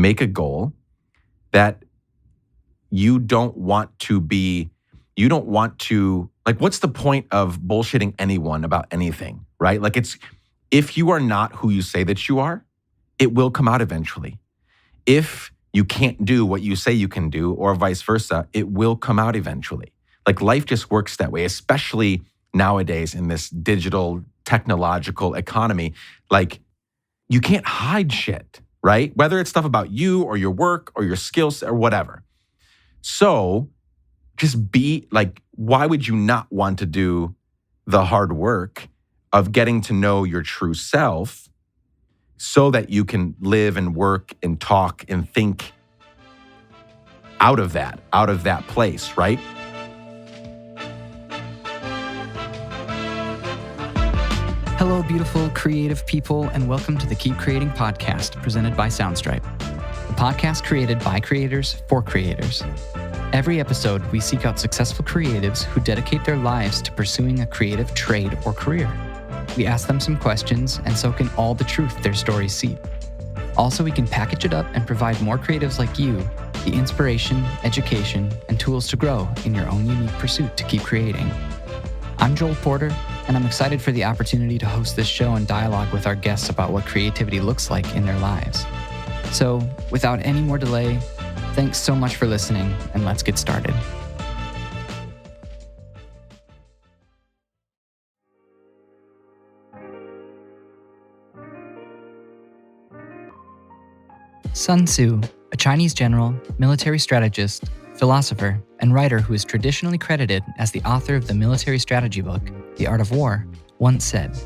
make a goal that you don't want to, like, what's the point of bullshitting anyone about anything, right? Like, if you are not who you say that you are, it will come out eventually. If you can't do what you say you can do, or vice versa, it will come out eventually. Like, life just works that way, especially nowadays in this digital technological economy. Like, you can't hide shit, right? Whether it's stuff about you or your work or your skills or whatever. So just be like, why would you not want to do the hard work of getting to know your true self so that you can live and work and talk and think out of that place, right? Hello, beautiful, creative people, and welcome to the Keep Creating podcast presented by Soundstripe, the podcast created by creators for creators. Every episode, we seek out successful creatives who dedicate their lives to pursuing a creative trade or career. We ask them some questions and soak in all the truth their stories seep. Also, we can package it up and provide more creatives like you the inspiration, education, and tools to grow in your own unique pursuit to keep creating. I'm Joel Porter, and I'm excited for the opportunity to host this show and dialogue with our guests about what creativity looks like in their lives. So, without any more delay, thanks so much for listening, and let's get started. Sun Tzu, a Chinese general, military strategist, philosopher, and writer who is traditionally credited as the author of the military strategy book, The Art of War, once said,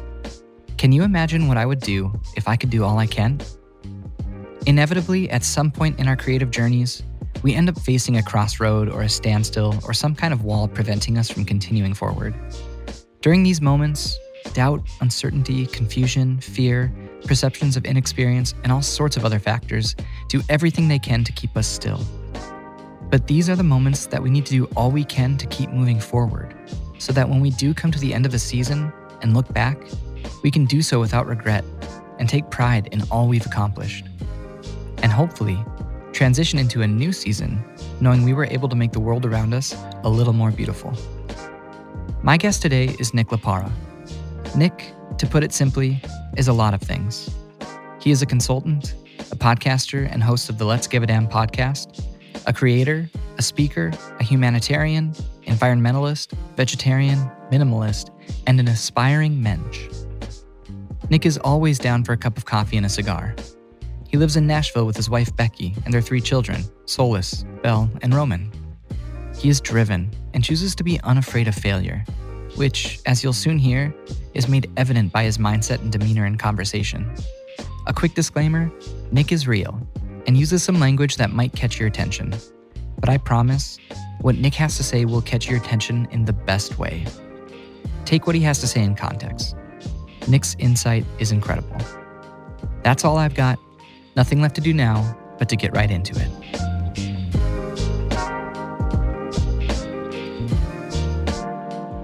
"Can you imagine what I would do if I could do all I can?" Inevitably, at some point in our creative journeys, we end up facing a crossroad or a standstill or some kind of wall preventing us from continuing forward. During these moments, doubt, uncertainty, confusion, fear, perceptions of inexperience, and all sorts of other factors do everything they can to keep us still. But these are the moments that we need to do all we can to keep moving forward, so that when we do come to the end of a season and look back, we can do so without regret and take pride in all we've accomplished. And hopefully, transition into a new season knowing we were able to make the world around us a little more beautiful. My guest today is Nick LaParra. Nick, to put it simply, is a lot of things. He is a consultant, a podcaster and host of the Let's Give a Damn podcast, a creator, a speaker, a humanitarian, environmentalist, vegetarian, minimalist, and an aspiring mensch. Nick is always down for a cup of coffee and a cigar. He lives in Nashville with his wife Becky and their 3 children, Solus, Belle, and Roman. He is driven and chooses to be unafraid of failure, which, as you'll soon hear, is made evident by his mindset and demeanor in conversation. A quick disclaimer, Nick is real and uses some language that might catch your attention. But I promise, what Nick has to say will catch your attention in the best way. Take what he has to say in context. Nick's insight is incredible. That's all I've got. Nothing left to do now but to get right into it.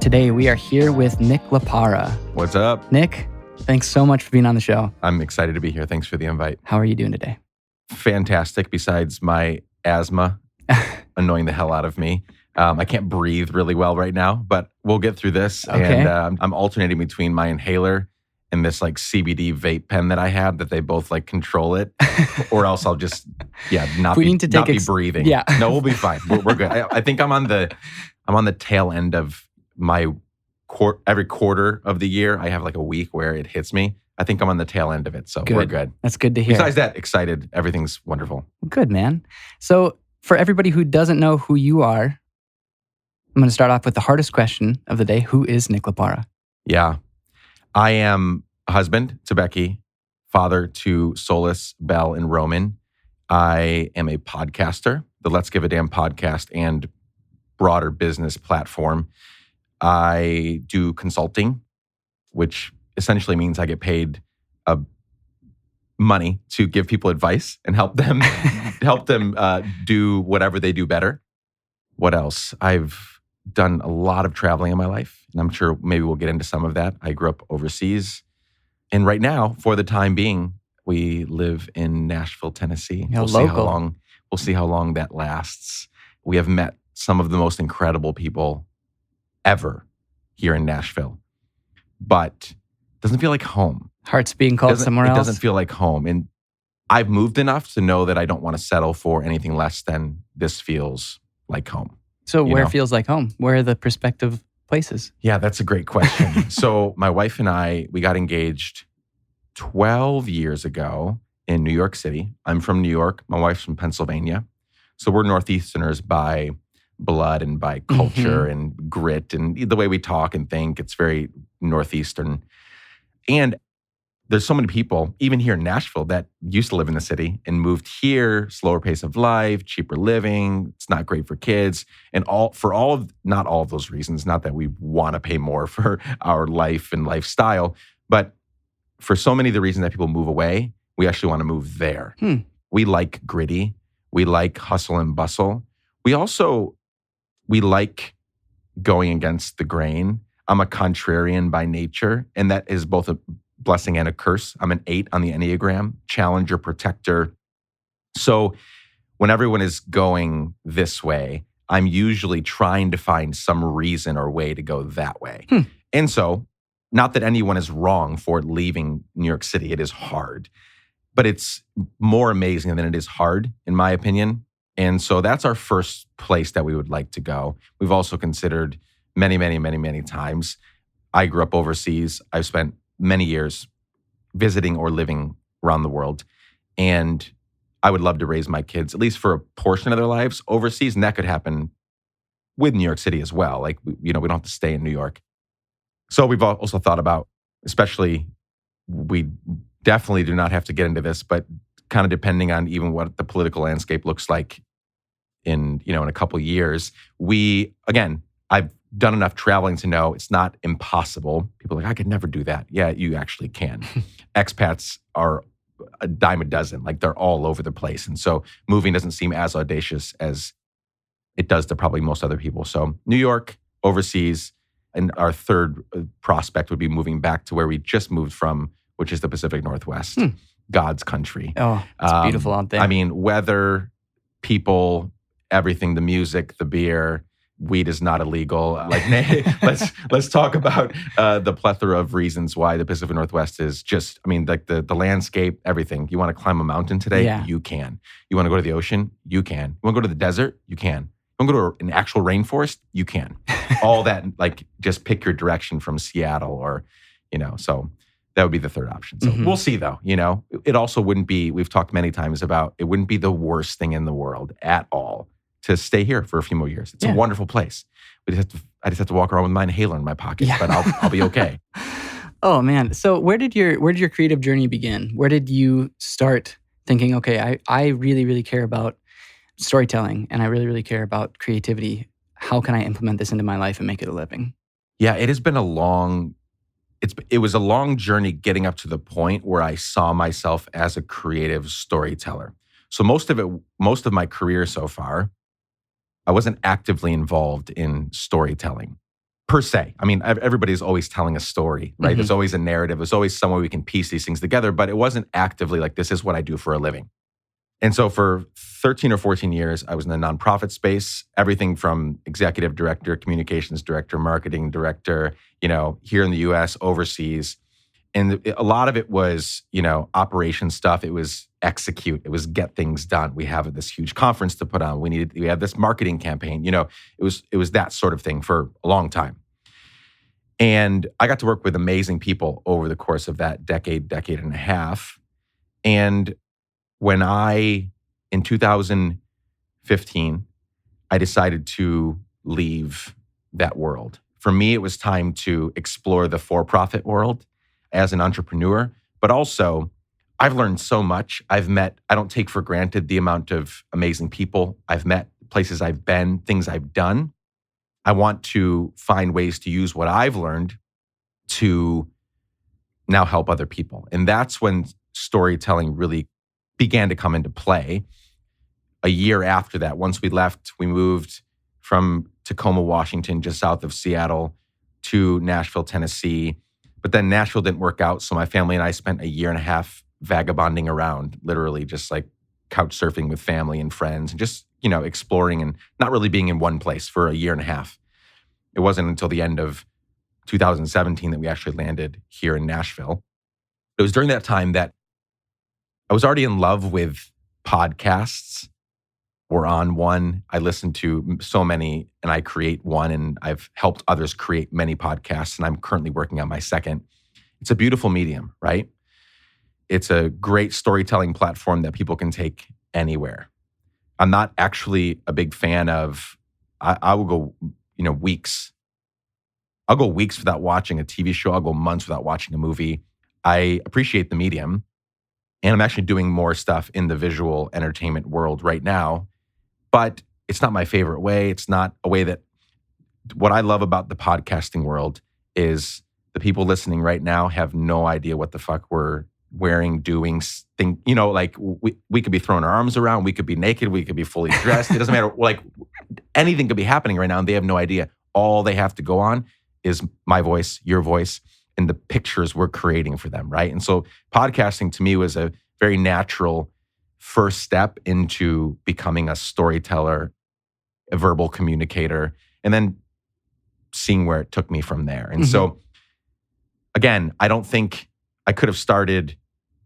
Today, we are here with Nick LaParra. What's up? Nick, thanks so much for being on the show. I'm excited to be here. Thanks for the invite. How are you doing today? Fantastic, besides my asthma annoying the hell out of me. I can't breathe really well right now, but we'll get through this. Okay. And I'm alternating between my inhaler and this like CBD vape pen that I have that they both like control it, or else I'll just not be breathing. Yeah. No, we'll be fine. We're good. I think I'm on the tail end of my every quarter of the year. I have like a week where it hits me. I think I'm on the tail end of it, so we're good. That's good to hear. Besides that, excited. Everything's wonderful. Good, man. So for everybody who doesn't know who you are, I'm going to start off with the hardest question of the day. Who is Nick LaParra? Yeah. I am a husband to Becky, father to Solus, Belle, and Roman. I am a podcaster, the Let's Give a Damn podcast and broader business platform. I do consulting, which essentially means I get paid money to give people advice and help them do whatever they do better. What else? I've done a lot of traveling in my life, and I'm sure maybe we'll get into some of that. I grew up overseas, and right now, for the time being, We live in Nashville, Tennessee. Yeah, We'll see how local. long. We'll see how long that lasts. We have met some of the most incredible people ever here in Nashville, but it doesn't feel like home. Hearts being called somewhere It else. doesn't feel like home. And I've moved enough to know that I don't want to settle for anything less than this feels like home. So you where know? feels like home? Where are the prospective places? Yeah, that's a great question. So my wife and I, we got engaged 12 years ago in New York City. I'm from New York. My wife's from Pennsylvania. So we're Northeasterners by blood and by culture and grit and the way we talk and think. It's very Northeastern. And there's so many people, even here in Nashville, that used to live in the city and moved here, slower pace of life, cheaper living. It's not great for kids. And not all of those reasons, not that we want to pay more for our life and lifestyle, but for so many of the reasons that people move away, we actually want to move there. We like gritty. We like hustle and bustle. We like going against the grain. I'm a contrarian by nature, and that is both a blessing and a curse. I'm an 8 on the Enneagram, challenger, protector. So when everyone is going this way, I'm usually trying to find some reason or way to go that way. And so, not that anyone is wrong for leaving New York City. It is hard, but it's more amazing than it is hard, in my opinion. And so that's our first place that we would like to go. We've also considered many, many, many, many times. I grew up overseas. I've spent many years visiting or living around the world. And I would love to raise my kids, at least for a portion of their lives, overseas. And that could happen with New York City as well. Like, we don't have to stay in New York. So we've also thought about, especially, we definitely do not have to get into this, but kind of depending on even what the political landscape looks like in a couple of years, I've done enough traveling to know it's not impossible. People are like, I could never do that. Yeah, you actually can. Expats are a dime a dozen. Like, they're all over the place. And so moving doesn't seem as audacious as it does to probably most other people. So New York, overseas, and our third prospect would be moving back to where we just moved from, which is the Pacific Northwest, God's country. Oh, it's beautiful out there. I mean, weather, people, everything, the music, the beer. Weed is not illegal. Like, let's talk about the plethora of reasons why the Pacific Northwest is just, like the landscape, everything. You want to climb a mountain today? Yeah. You can. You want to go to the ocean? You can. You want to go to the desert? You can. You want to go to an actual rainforest? You can. All that, like, just pick your direction from Seattle or, so that would be the third option. So we'll see though, it also wouldn't be, we've talked many times about, it wouldn't be the worst thing in the world at all to stay here for a few more years. It's a wonderful place. I just have to walk around with my inhaler in my pocket, but I'll be okay. Oh man. So where did your creative journey begin? Where did you start thinking, okay, I really, really care about storytelling and I really, really care about creativity. How can I implement this into my life and make it a living? Yeah, it has been it was a long journey getting up to the point where I saw myself as a creative storyteller. So most of my career so far, I wasn't actively involved in storytelling per se. Everybody's always telling a story, right? There's always a narrative. There's always some way we can piece these things together, but it wasn't actively like, this is what I do for a living. And so for 13 or 14 years, I was in the nonprofit space, everything from executive director, communications director, marketing director, here in the US, overseas. And a lot of it was, operation stuff. It was execute. It was get things done. We have this huge conference to put on. We had this marketing campaign. It was that sort of thing for a long time. And I got to work with amazing people over the course of that decade and a half. And when in 2015, I decided to leave that world. For me, it was time to explore the for-profit world as an entrepreneur, but also I've learned so much. I don't take for granted the amount of amazing people I've met, places I've been, things I've done. I want to find ways to use what I've learned to now help other people. And that's when storytelling really began to come into play. A year after that, once we left, we moved from Tacoma, Washington, just south of Seattle, to Nashville, Tennessee. But then Nashville didn't work out, so my family and I spent a year and a half vagabonding around, literally just like couch surfing with family and friends and just, exploring and not really being in one place for a year and a half. It wasn't until the end of 2017 that we actually landed here in Nashville. It was during that time that I was already in love with podcasts. We're on one. I listen to so many and I create one, and I've helped others create many podcasts, and I'm currently working on my second. It's a beautiful medium, right? It's a great storytelling platform that people can take anywhere. I'm not actually a big fan of, I will go, weeks. I'll go weeks without watching a TV show. I'll go months without watching a movie. I appreciate the medium, and I'm actually doing more stuff in the visual entertainment world right now, but it's not my favorite way. It's not a way that, what I love about the podcasting world is the people listening right now have no idea what the fuck we're wearing, doing, thing. Like we could be throwing our arms around, we could be naked, we could be fully dressed. It doesn't matter. Like anything could be happening right now, and they have no idea. All they have to go on is my voice, your voice, and the pictures we're creating for them, right? And so podcasting to me was a very natural first step into becoming a storyteller, a verbal communicator, and then seeing where it took me from there. And so, again, I don't think I could have started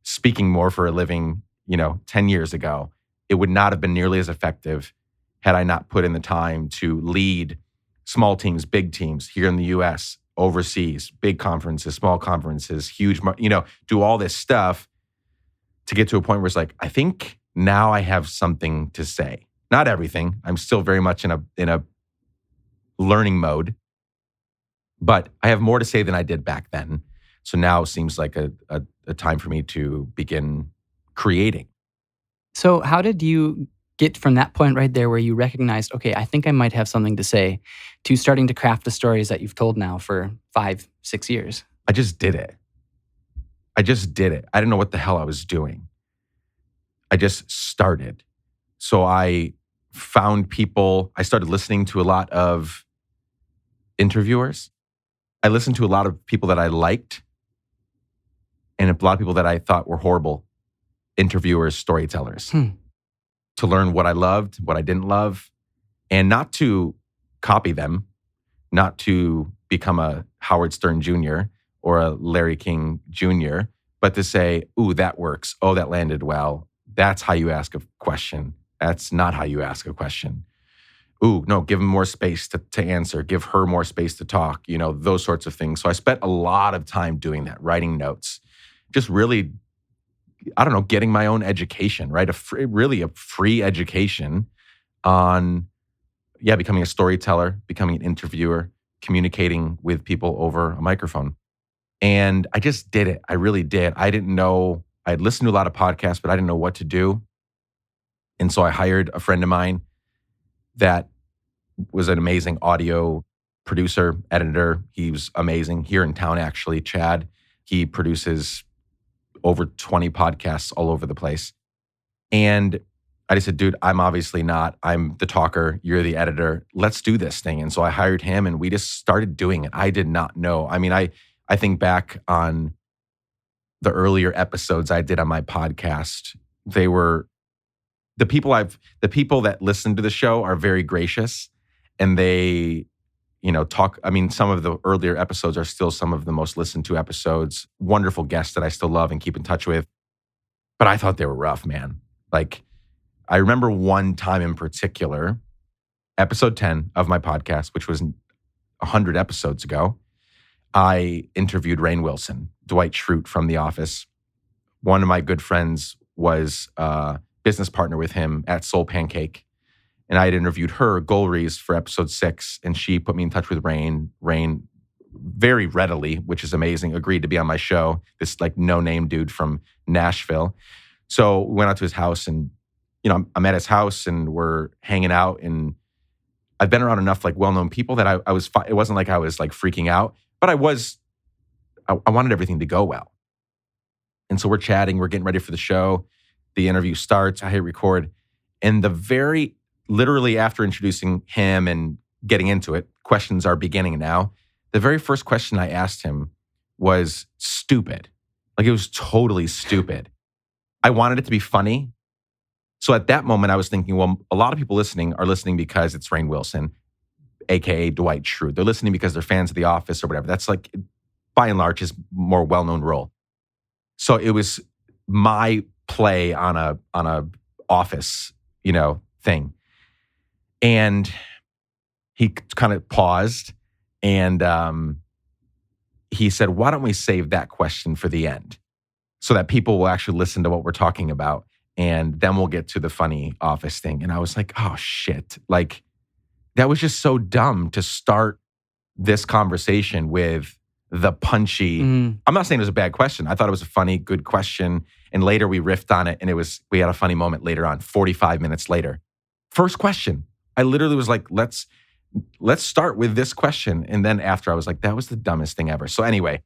speaking more for a living, 10 years ago. It would not have been nearly as effective had I not put in the time to lead small teams, big teams here in the US, overseas, big conferences, small conferences, huge, do all this stuff to get to a point where it's like, I think now I have something to say. Not everything. I'm still very much in a learning mode, but I have more to say than I did back then. So now seems like a time for me to begin creating. So how did you get from that point right there where you recognized, okay, I think I might have something to say, to starting to craft the stories that you've told now for 5-6 years? I just did it. I didn't know what the hell I was doing. I just started. So I found people. I started listening to a lot of interviewers. I listened to a lot of people that I liked and a lot of people that I thought were horrible interviewers, storytellers, to learn what I loved, what I didn't love, and not to copy them, not to become a Howard Stern Jr. or a Larry King Jr., but to say, ooh, that works. Oh, that landed well. That's how you ask a question. That's not how you ask a question. Ooh, no, give him more space to answer. Give her more space to talk, those sorts of things. So I spent a lot of time doing that, writing notes, just really, I don't know, getting my own education, right? Really a free education on, becoming a storyteller, becoming an interviewer, communicating with people over a microphone. And I just did it. I really did. I didn't know, I had listened to a lot of podcasts, but I didn't know what to do. And so I hired a friend of mine that was an amazing audio producer, editor. He was amazing here in town, actually, Chad. He produces over 20 podcasts all over the place. And I just said, dude, I'm the talker. You're the editor. Let's do this thing. And so I hired him and we just started doing it. I did not know. I mean, I think back on the earlier episodes I did on my podcast. They were the people that listen to the show are very gracious, and they, talk. I mean, some of the earlier episodes are still some of the most listened to episodes. Wonderful guests that I still love and keep in touch with. But I thought they were rough, man. Like, I remember one time in particular, episode 10 of my podcast, which was 100 episodes ago, I interviewed Rainn Wilson, Dwight Schrute from The Office. One of my good friends was a business partner with him at Soul Pancake. And I had interviewed her, Golries, for episode 6, and she put me in touch with Rainn. Rainn very readily, which is amazing, agreed to be on my show, this like no-name dude from Nashville. So we went out to his house and, I'm at his house and we're hanging out, and I've been around enough like well-known people that I was, it wasn't like I was like freaking out, but I wanted everything to go well. And so we're chatting, we're getting ready for the show. The interview starts, I hit record. And literally after introducing him and getting into it, questions are beginning now. The very first question I asked him was stupid. Like, it was totally stupid. I wanted it to be funny. So at that moment, I was thinking, well, a lot of people listening are listening because it's Rainn Wilson, AKA Dwight Schrute. They're listening because they're fans of The Office or whatever. That's like, by and large, his more well-known role. So it was my play on a Office, thing. And he kind of paused and he said, why don't we save that question for the end so that people will actually listen to what we're talking about, and then we'll get to the funny Office thing. And I was like, oh shit. Like, that was just so dumb to start this conversation with the punchy. I'm not saying it was a bad question. I thought it was a funny, good question. And later we riffed on it, and we had a funny moment later on, 45 minutes later. First question. I literally was like, let's start with this question. And then after, I was like, that was the dumbest thing ever. So anyway,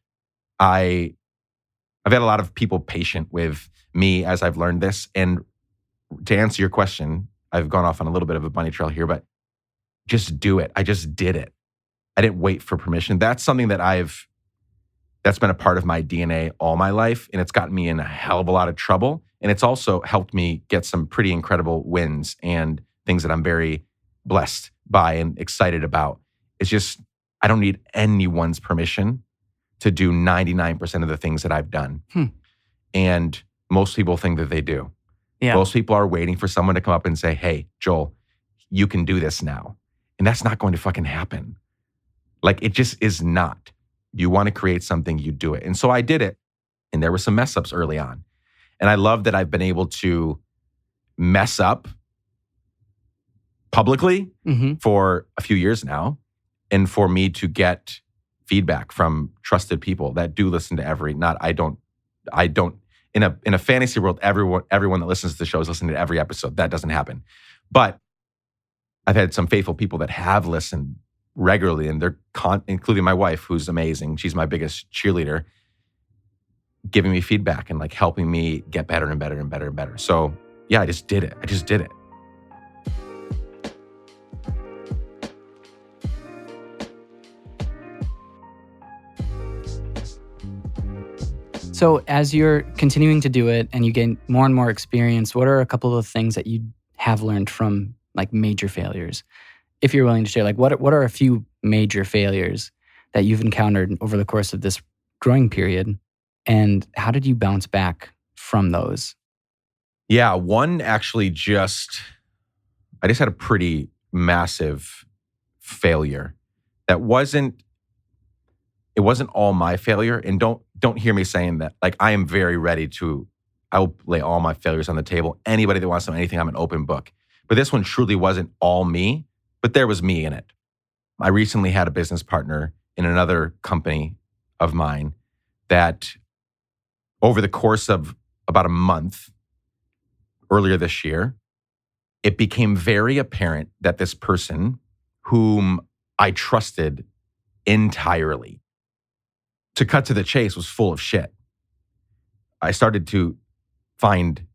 I've had a lot of people patient with me as I've learned this. And to answer your question, I've gone off on a little bit of a bunny trail here, but just do it. I just did it. I didn't wait for permission. That's something that's been a part of my DNA all my life. And it's gotten me in a hell of a lot of trouble. And it's also helped me get some pretty incredible wins and things that I'm very blessed by and excited about. It's just, I don't need anyone's permission to do 99% of the things that I've done. And most people think that they do. Yeah. Most people are waiting for someone to come up and say, hey, Joel, you can do this now. And that's not going to fucking happen. Like, it just is not. You want to create something, you do it. And so I did it. And there were some mess ups early on. And I love that I've been able to mess up publicly for a few years now. And for me to get feedback from trusted people that do listen to I don't, in a fantasy world, everyone that listens to the show is listening to every episode. That doesn't happen. But I've had some faithful people that have listened regularly, and they're including my wife, who's amazing. She's my biggest cheerleader, giving me feedback and like helping me get better and better and better and better. So yeah, I just did it. So as you're continuing to do it and you gain more and more experience, what are a couple of things that you have learned from like major failures? If you're willing to share, like what are a few major failures that you've encountered over the course of this growing period? And how did you bounce back from those? Yeah, one actually I just had a pretty massive failure that wasn't all my failure. And don't hear me saying that. Like, I am very ready I'll lay all my failures on the table. Anybody that wants to know anything, I'm an open book. But this one truly wasn't all me, but there was me in it. I recently had a business partner in another company of mine that over the course of about a month earlier this year, it became very apparent that this person whom I trusted entirely, to cut to the chase, was full of shit. I started to find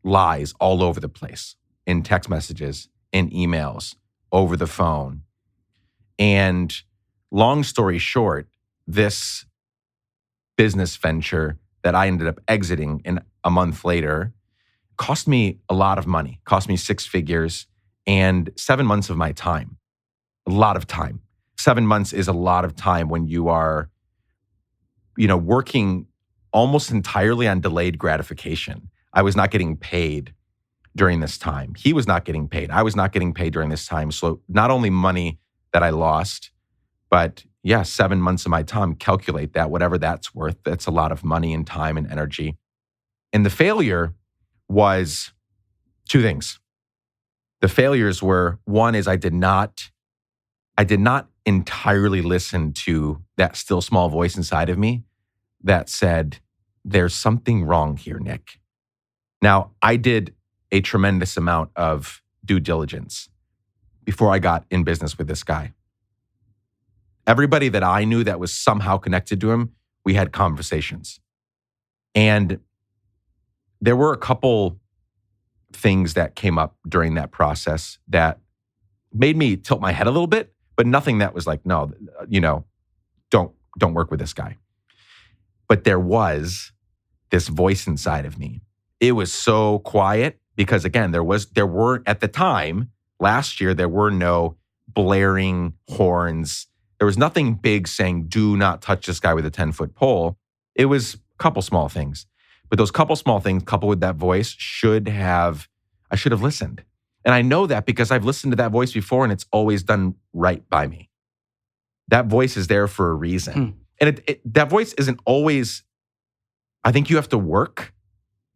lies all over the place in text messages, in emails, over the phone. And long story short, this business venture that I ended up exiting in a month later cost me a lot of money, cost me 6 figures and 7 months of my time. A lot of time. 7 months is a lot of time when you are, working almost entirely on delayed gratification. I was not getting paid during this time. He was not getting paid. I was not getting paid during this time. So not only money that I lost, but 7 months of my time, calculate that, whatever that's worth. That's a lot of money and time and energy. And the failure was 2 things. The failures were, one is I did not entirely listen to that still small voice inside of me that said, there's something wrong here, Nick. Now, I did a tremendous amount of due diligence before I got in business with this guy. Everybody that I knew that was somehow connected to him, we had conversations. And there were a couple things that came up during that process that made me tilt my head a little bit, but nothing that was like, no, don't work with this guy. But there was this voice inside of me. it was so quiet because again, there were at the time last year, there were no blaring horns. There was nothing big saying, do not touch this guy with a 10-foot pole. It was a couple small things. But those couple small things coupled with that voice I should have listened. And I know that because I've listened to that voice before and it's always done right by me. That voice is there for a reason. And that voice isn't always, I think you have to work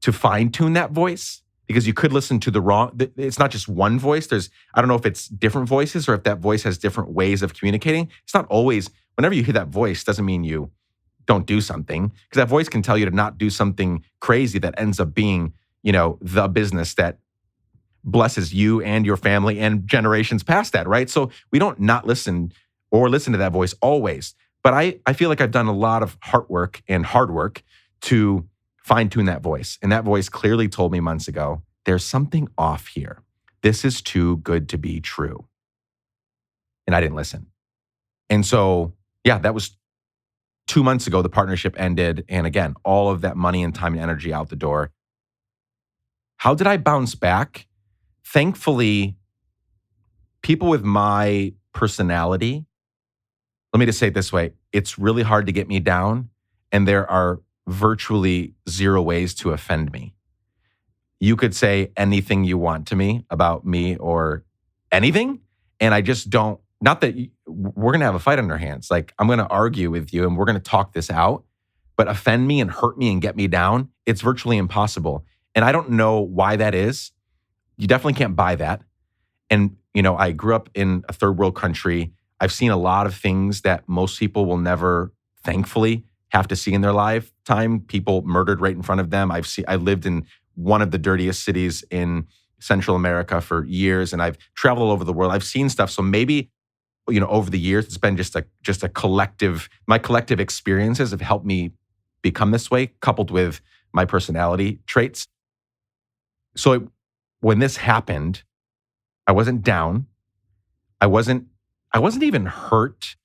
to fine tune that voice because you could listen to the wrong, it's not just one voice. I don't know if it's different voices or if that voice has different ways of communicating. It's not always, whenever you hear that voice, doesn't mean you don't do something because that voice can tell you to not do something crazy that ends up being, the business that blesses you and your family and generations past that, right? So we don't not listen or listen to that voice always. But I feel like I've done a lot of hard work to fine tune that voice. And that voice clearly told me months ago, there's something off here. This is too good to be true. And I didn't listen. And so, that was 2 months ago, the partnership ended. And again, all of that money and time and energy out the door. How did I bounce back? Thankfully, people with my personality, let me just say it this way, it's really hard to get me down, and there are virtually zero ways to offend me. You could say anything you want to me about me or anything, and I just don't, not that we're going to have a fight on our hands. Like, I'm going to argue with you and we're going to talk this out, but offend me and hurt me and get me down, it's virtually impossible. And I don't know why that is. You definitely can't buy that. And, I grew up in a third world country. I've seen a lot of things that most people will never, thankfully, have to see in their lifetime. People murdered right in front of them. I lived in one of the dirtiest cities in Central America for years, and I've traveled all over the world. I've seen stuff. So maybe, over the years, it's been just a collective, my collective experiences have helped me become this way, coupled with my personality traits. So when this happened, I wasn't down. I wasn't even hurt.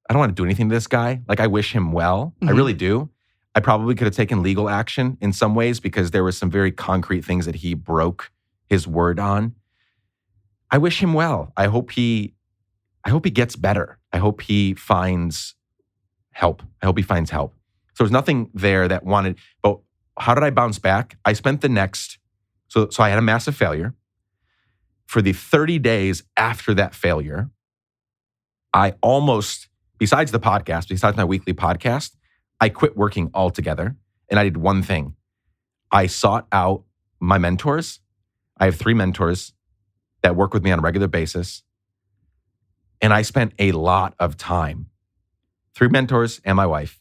I don't want to do anything to this guy. Like, I wish him well. I really do. I probably could have taken legal action in some ways because there were some very concrete things that he broke his word on. I wish him well. I hope he gets better. I hope he finds help. So there's nothing there that wanted, but how did I bounce back? I spent so I had a massive failure. For the 30 days after that failure, I almost, besides my weekly podcast, I quit working altogether. And I did one thing. I sought out my mentors. I have 3 mentors that work with me on a regular basis. And I spent a lot of time, 3 mentors and my wife.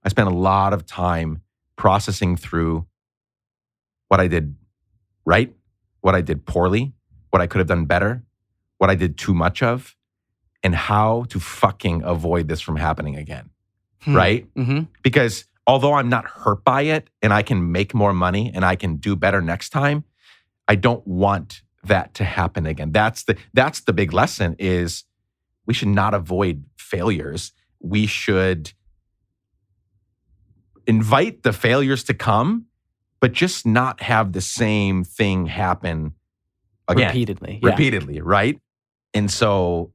I spent a lot of time processing through what I did right, what I did poorly, what I could have done better, what I did too much of, and how to fucking avoid this from happening again, right? Mm-hmm. Because although I'm not hurt by it and I can make more money and I can do better next time, I don't want that to happen again. That's the big lesson is we should not avoid failures. We should invite the failures to come, but just not have the same thing happen again. Repeatedly, right? And so,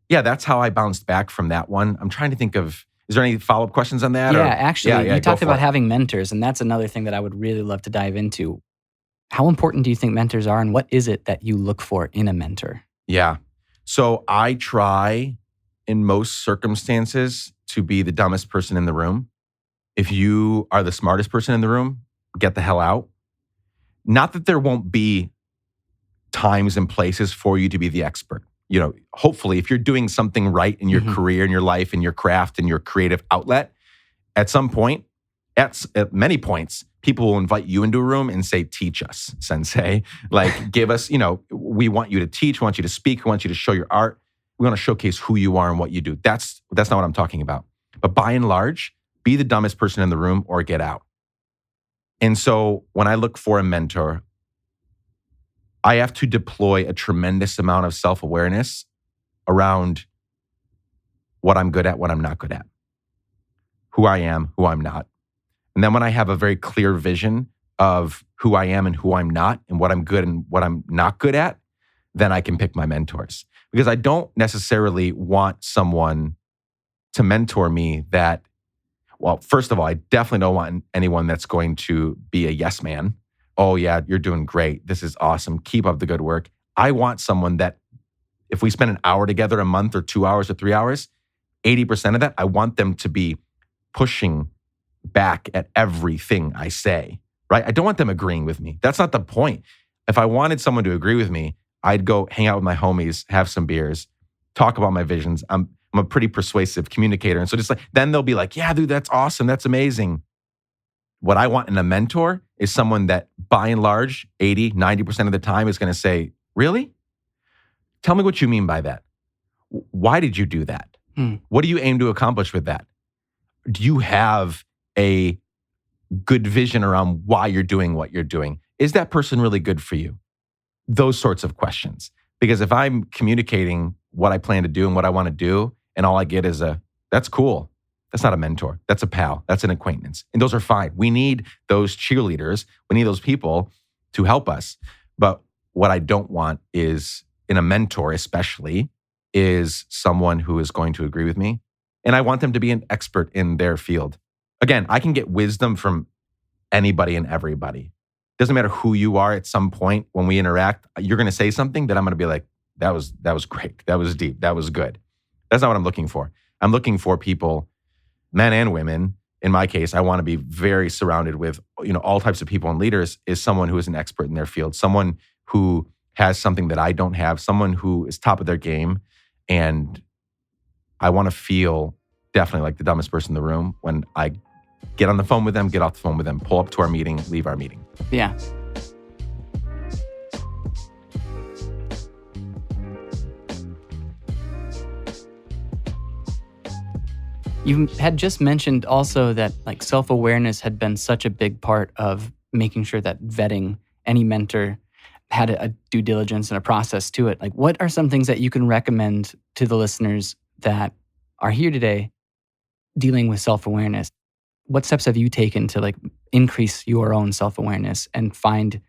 that's how I bounced back from that one. I'm trying to think of, is there any follow-up questions on that? Actually, you talked about having mentors, and that's another thing that I would really love to dive into. How important do you think mentors are, and what is it that you look for in a mentor? Yeah. So I try, in most circumstances, to be the dumbest person in the room. If you are the smartest person in the room, get the hell out. Not that there won't be times and places for you to be the expert. Hopefully, if you're doing something right in your career, in your life, in your craft, in your creative outlet, at some point, at many points, people will invite you into a room and say, teach us, sensei. Like, give us, we want you to teach, we want you to speak, we want you to show your art. We want to showcase who you are and what you do. That's not what I'm talking about. But by and large, be the dumbest person in the room or get out. And so when I look for a mentor, I have to deploy a tremendous amount of self-awareness around what I'm good at, what I'm not good at, who I am, who I'm not. And then when I have a very clear vision of who I am and who I'm not and what I'm good and what I'm not good at, then I can pick my mentors. Because I don't necessarily want someone to mentor me that, well, first of all, I definitely don't want anyone that's going to be a yes man. Oh, yeah, you're doing great. This is awesome. Keep up the good work. I want someone that if we spend an hour together a month or 2 hours or 3 hours, 80% of that, I want them to be pushing back at everything I say, right? I don't want them agreeing with me. That's not the point. If I wanted someone to agree with me, I'd go hang out with my homies, have some beers, talk about my visions. I'm a pretty persuasive communicator. And so just like, then they'll be like, yeah, dude, that's awesome. That's amazing. What I want in a mentor is someone that by and large, 80, 90% of the time is going to say, really? Tell me what you mean by that. Why did you do that? What do you aim to accomplish with that? Do you have a good vision around why you're doing what you're doing? Is that person really good for you? Those sorts of questions. Because if I'm communicating what I plan to do and what I want to do, and all I get is that's cool. That's not a mentor. That's a pal. That's an acquaintance. And those are fine. We need those cheerleaders. We need those people to help us. But what I don't want is, in a mentor especially, is someone who is going to agree with me. And I want them to be an expert in their field. Again, I can get wisdom from anybody and everybody. Doesn't matter who you are. At some point when we interact, you're going to say something that I'm going to be like, that was great. That was deep. That was good. That's not what I'm looking for. I'm looking for people, men and women. In my case, I want to be very surrounded with, all types of people and leaders, is someone who is an expert in their field, someone who has something that I don't have, someone who is top of their game. And I want to feel definitely like the dumbest person in the room when I get on the phone with them, get off the phone with them, pull up to our meeting, leave our meeting. Yeah. You had just mentioned also that like self-awareness had been such a big part of making sure that vetting any mentor had a due diligence and a process to it. Like, what are some things that you can recommend to the listeners that are here today dealing with self-awareness? What steps have you taken to like increase your own self-awareness and find,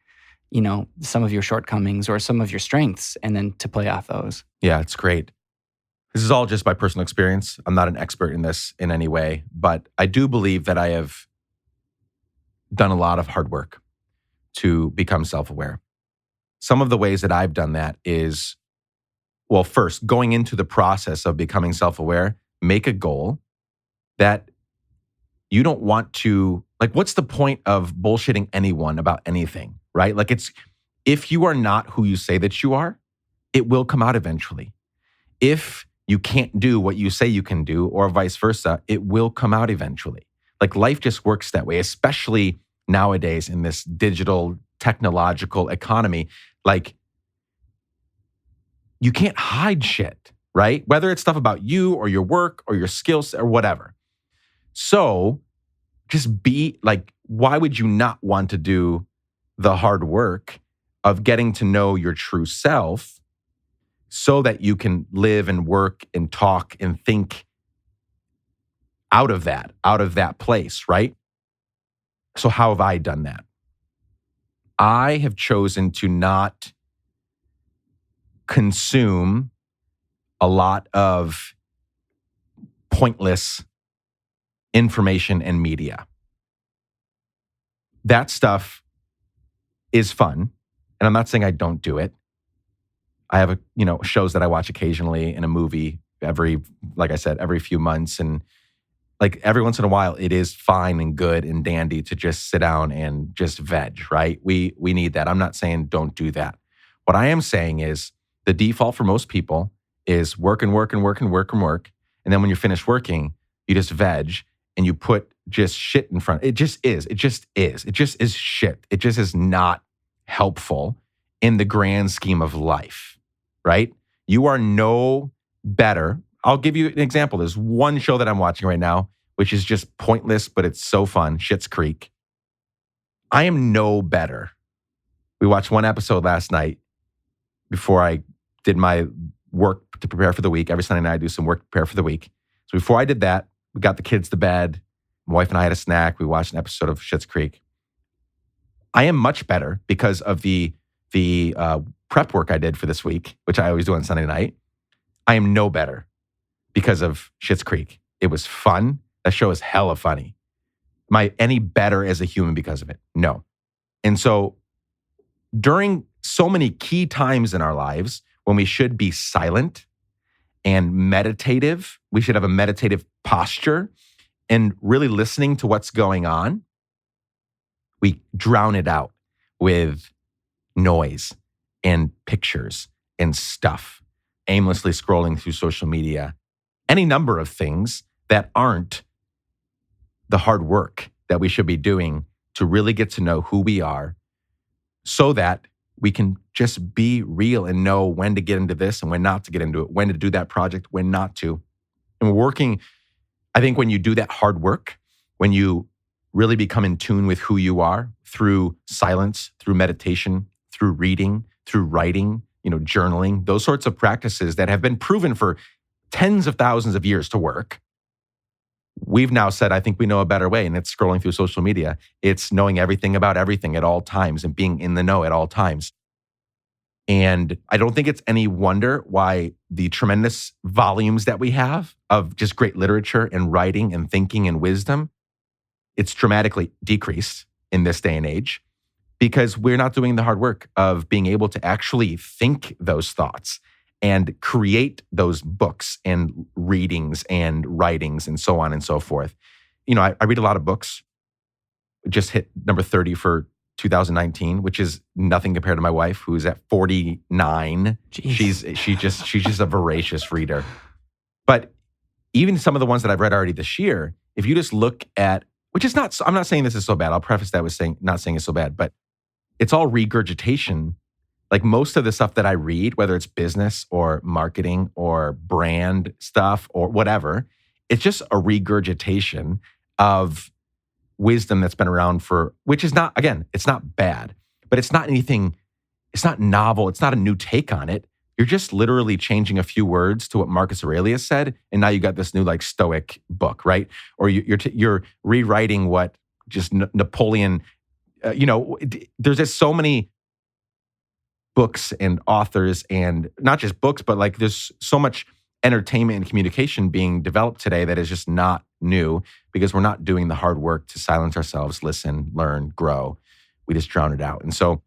some of your shortcomings or some of your strengths and then to play off those? Yeah, it's great. This is all just by personal experience. I'm not an expert in this in any way, but I do believe that I have done a lot of hard work to become self-aware. Some of the ways that I've done that is, well, first, going into the process of becoming self-aware, make a goal that you don't want to, like, what's the point of bullshitting anyone about anything, right? Like, if you are not who you say that you are, it will come out eventually. If you can't do what you say you can do, or vice versa, it will come out eventually. Like, life just works that way, especially nowadays in this digital, technological economy. Like, you can't hide shit, right? Whether it's stuff about you or your work or your skills or whatever. So just be like, why would you not want to do the hard work of getting to know your true self so that you can live and work and talk and think out of that place, right? So how have I done that? I have chosen to not consume a lot of pointless information and media. That stuff is fun, and I'm not saying I don't do it. I have shows that I watch occasionally and a movie every few months, and like every once in a while, it is fine and good and dandy to just sit down and just veg, right? We need that. I'm not saying don't do that. What I am saying is the default for most people is work and work and work and work and work. And then when you're finished working, you just veg and you put just shit in front. It just is. It just is. It just is shit. It just is not helpful in the grand scheme of life, right? You are no better. I'll give you an example. There's one show that I'm watching right now, which is just pointless, but it's so fun. Schitt's Creek. I am no better. We watched one episode last night before I did my work to prepare for the week. Every Sunday night I do some work to prepare for the week. So before I did that, we got the kids to bed. My wife and I had a snack. We watched an episode of Schitt's Creek. I am much better because of the prep work I did for this week, which I always do on Sunday night. I am no better because of Schitt's Creek. It was fun. That show is hella funny. Am I any better as a human because of it? No. And so during so many key times in our lives when we should be silent and meditative, we should have a meditative posture and really listening to what's going on, we drown it out with noise and pictures and stuff, aimlessly scrolling through social media, any number of things that aren't the hard work that we should be doing to really get to know who we are so that we can just be real and know when to get into this and when not to get into it, when to do that project, when not to. And working, I think when you do that hard work, when you really become in tune with who you are through silence, through meditation, through reading, through writing, journaling, those sorts of practices that have been proven for tens of thousands of years to work. We've now said, I think we know a better way, and it's scrolling through social media. It's knowing everything about everything at all times and being in the know at all times. And I don't think it's any wonder why the tremendous volumes that we have of just great literature and writing and thinking and wisdom, it's dramatically decreased in this day and age because we're not doing the hard work of being able to actually think those thoughts and create those books and readings and writings and so on and so forth. I read a lot of books. Just hit number 30 for 2019, which is nothing compared to my wife, who's at 49. Jeez. She's just a voracious reader. But even some of the ones that I've read already this year, if you just look at, which is not, I'm not saying this is so bad. I'll preface that with not saying it's so bad, but it's all regurgitation. Like most of the stuff that I read, whether it's business or marketing or brand stuff or whatever, it's just a regurgitation of wisdom that's been around which is not, again, it's not bad, but it's not anything, it's not novel. It's not a new take on it. You're just literally changing a few words to what Marcus Aurelius said. And now you got this new Stoic book, right? Or you're rewriting what just Napoleon, there's just so many books and authors, and not just books, but there's so much entertainment and communication being developed today that is just not new because we're not doing the hard work to silence ourselves, listen, learn, grow. We just drown it out. And so,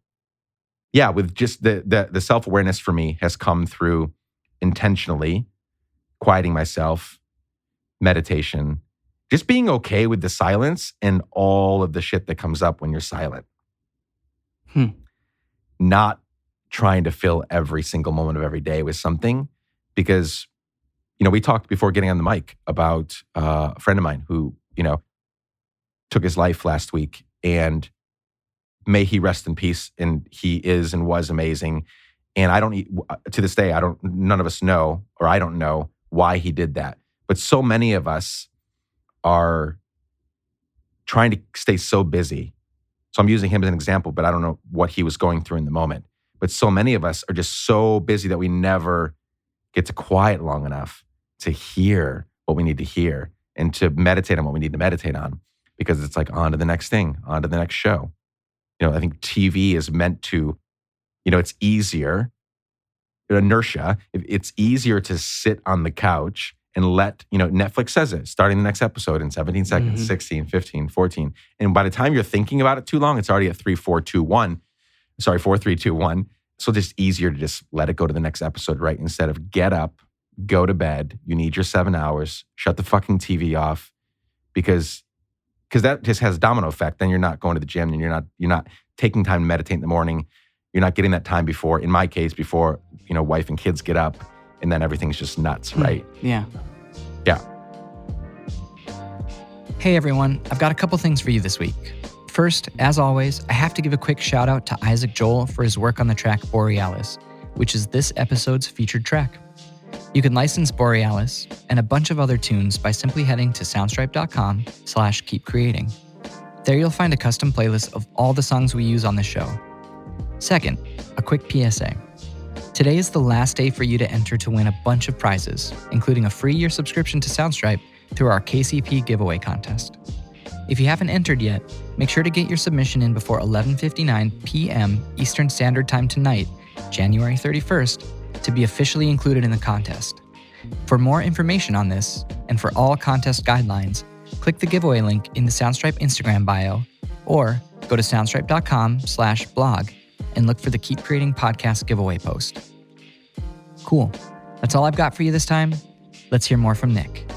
yeah, with just the self-awareness for me has come through intentionally quieting myself, meditation, just being okay with the silence and all of the shit that comes up when you're silent. Not trying to fill every single moment of every day with something because, we talked before getting on the mic about a friend of mine who, took his life last week, and may he rest in peace. And he is and was amazing. And to this day, none of us know, or I don't know why he did that. But so many of us are trying to stay so busy. So I'm using him as an example, but I don't know what he was going through in the moment. But so many of us are just so busy that we never get to quiet long enough to hear what we need to hear and to meditate on what we need to meditate on, because it's on to the next thing, on to the next show. I think TV is meant to, it's easier, inertia. It's easier to sit on the couch and let, Netflix says it, starting the next episode in 17 seconds, 16, 15, 14. And by the time you're thinking about it too long, it's already at 3, 4, 2, 1. Sorry, 4, 3, 2, 1. So just easier to just let it go to the next episode, right? Instead of get up, go to bed. You need your 7 hours. Shut the fucking TV off, because that just has a domino effect. Then you're not going to the gym, and you're not taking time to meditate in the morning. You're not getting that time before, in my case, before wife and kids get up, and then everything's just nuts, right? Yeah. Yeah. Hey everyone, I've got a couple things for you this week. First, as always, I have to give a quick shout out to Isaac Joel for his work on the track Borealis, which is this episode's featured track. You can license Borealis and a bunch of other tunes by simply heading to soundstripe.com/keepcreating. There you'll find a custom playlist of all the songs we use on the show. Second, a quick PSA. Today is the last day for you to enter to win a bunch of prizes, including a free year subscription to Soundstripe through our KCP giveaway contest. If you haven't entered yet, make sure to get your submission in before 11:59 p.m. Eastern Standard Time tonight, January 31st, to be officially included in the contest. For more information on this, and for all contest guidelines, click the giveaway link in the Soundstripe Instagram bio, or go to soundstripe.com/blog and look for the Keep Creating Podcast giveaway post. Cool. That's all I've got for you this time. Let's hear more from Nick.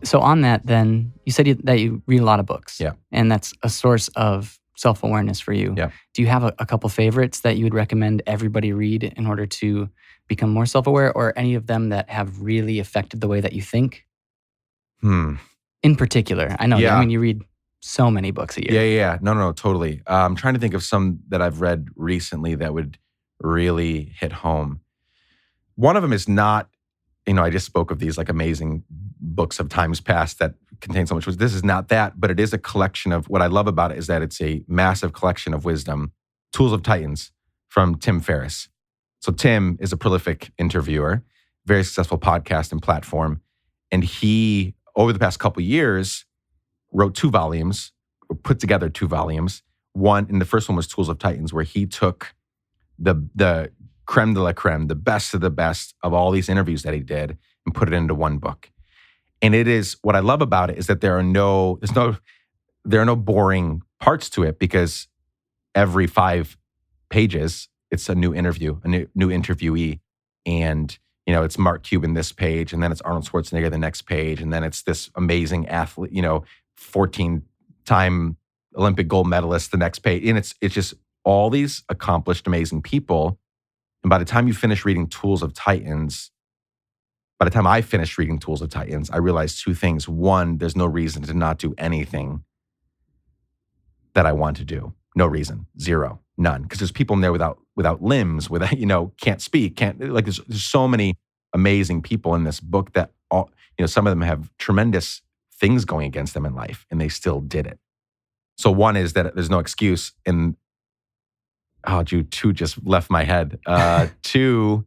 So on that, then, you said that you read a lot of books. Yeah. And that's a source of self-awareness for you. Yeah. Do you have a couple favorites that you would recommend everybody read in order to become more self-aware, or any of them that have really affected the way that you think? In particular, I know, Yeah. I mean, you read so many books a year. Yeah. No, totally. I'm trying to think of some that I've read recently that would really hit home. One of them is not, I just spoke of these like amazing books of times past that contain so much. This is not that, but it is a collection of, what I love about it is that it's a massive collection of wisdom. Tools of Titans from Tim Ferriss. So Tim is a prolific interviewer, very successful podcast and platform. And he, over the past couple of years, wrote 2 volumes, or put together 2 volumes. One, and the first one was Tools of Titans, where he took the creme de la creme, the best of the best of all these interviews that he did, and put it into one book. And it is, what I love about it is that there are no boring parts to it, because every 5 pages, it's a new interview, a new interviewee. And, it's Mark Cuban this page, and then it's Arnold Schwarzenegger the next page, and then it's this amazing athlete, 14-time Olympic gold medalist the next page. And it's just all these accomplished, amazing people. And by the time you finish reading Tools of Titans, by the time I finished reading Tools of Titans, I realized 2 things. One, there's no reason to not do anything that I want to do. No reason. Zero. None. Because there's people in there without limbs, without, can't speak, there's so many amazing people in this book that all, some of them have tremendous things going against them in life, and they still did it. So one is that there's no excuse. And, Jude, 2 just left my head. 2,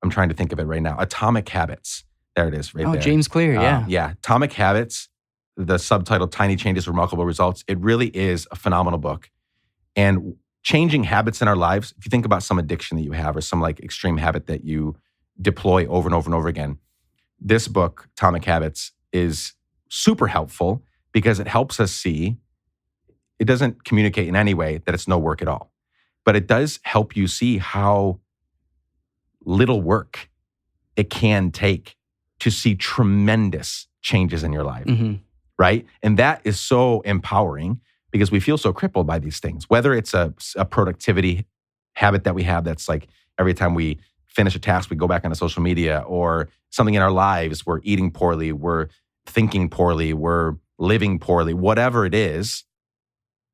I'm trying to think of it right now. Atomic Habits. There it is, right there. James Clear, yeah. Yeah, Atomic Habits, the subtitle, Tiny Changes, Remarkable Results. It really is a phenomenal book. And changing habits in our lives, if you think about some addiction that you have, or some like extreme habit that you deploy over and over and over again, this book, Atomic Habits, is super helpful, because it helps us see, it doesn't communicate in any way that it's no work at all, but it does help you see how little work it can take to see tremendous changes in your life, right? And that is so empowering, because we feel so crippled by these things, whether it's a productivity habit that we have that's like every time we finish a task, we go back onto social media, or something in our lives, we're eating poorly, we're thinking poorly, we're living poorly, whatever it is,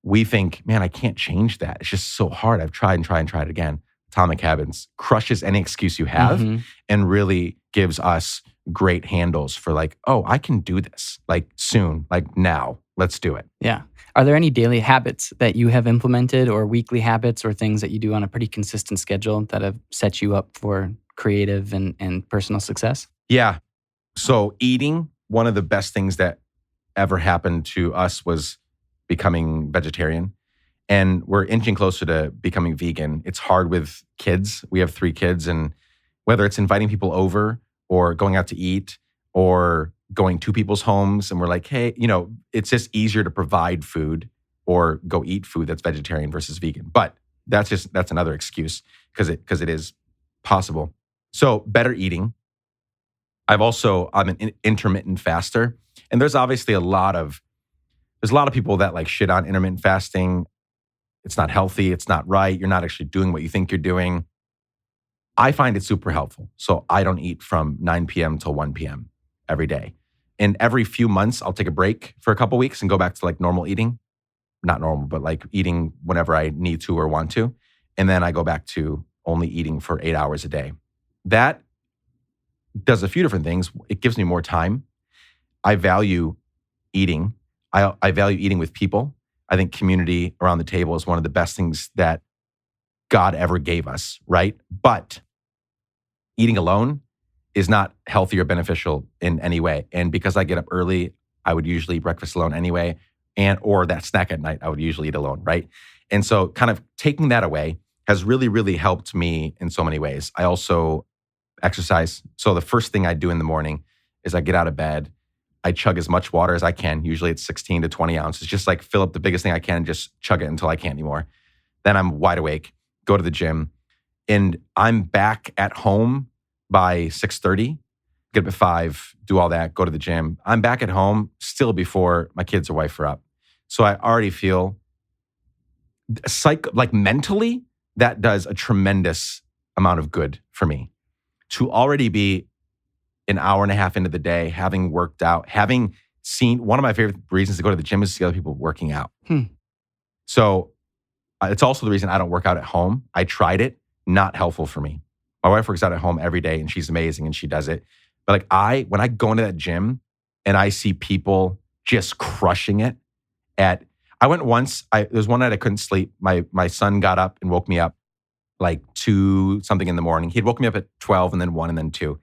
we think, man, I can't change that. It's just so hard. I've tried and tried and tried again. Atomic Habits crushes any excuse you have, and really gives us great handles for like, oh, I can do this, like soon, like now, let's do it. Yeah. Are there any daily habits that you have implemented, or weekly habits, or things that you do on a pretty consistent schedule that have set you up for creative and personal success? Yeah. So eating, one of the best things that ever happened to us was becoming vegetarian. And we're inching closer to becoming vegan. It's hard with kids. We have 3 kids, and whether it's inviting people over, or going out to eat, or going to people's homes, and we're like, hey, it's just easier to provide food or go eat food that's vegetarian versus vegan. But that's another excuse, because it is possible. So better eating. I'm an intermittent faster, and there's obviously a lot of people that like shit on intermittent fasting. It's not healthy. It's not right. You're not actually doing what you think you're doing. I find it super helpful. So I don't eat from 9 p.m. till 1 p.m. every day. And every few months, I'll take a break for a couple weeks and go back to like normal eating. Not normal, but like eating whenever I need to or want to. And then I go back to only eating for 8 hours a day. That does a few different things. It gives me more time. I value eating. I value eating with people. I think community around the table is one of the best things that God ever gave us, right? But eating alone is not healthy or beneficial in any way. And because I get up early, I would usually eat breakfast alone anyway, or that snack at night, I would usually eat alone, right? And so kind of taking that away has really, really helped me in so many ways. I also exercise. So the first thing I do in the morning is I get out of bed, I chug as much water as I can. Usually it's 16 to 20 ounces, just like fill up the biggest thing I can and just chug it until I can't anymore. Then I'm wide awake, go to the gym, and I'm back at home by 6:30, get up at 5, do all that, go to the gym. I'm back at home still before my kids or wife are up. So I already feel like mentally, that does a tremendous amount of good for me. To already be an hour and a half into the day, having worked out, having seen, one of my favorite reasons to go to the gym is to see other people working out. So it's also the reason I don't work out at home. I tried it, not helpful for me. My wife works out at home every day and she's amazing and she does it. But like when I go into that gym and I see people just crushing it I went once, there was one night I couldn't sleep. My son got up and woke me up like 2 something in the morning. He'd woke me up at 12 and then 1 and then 2. And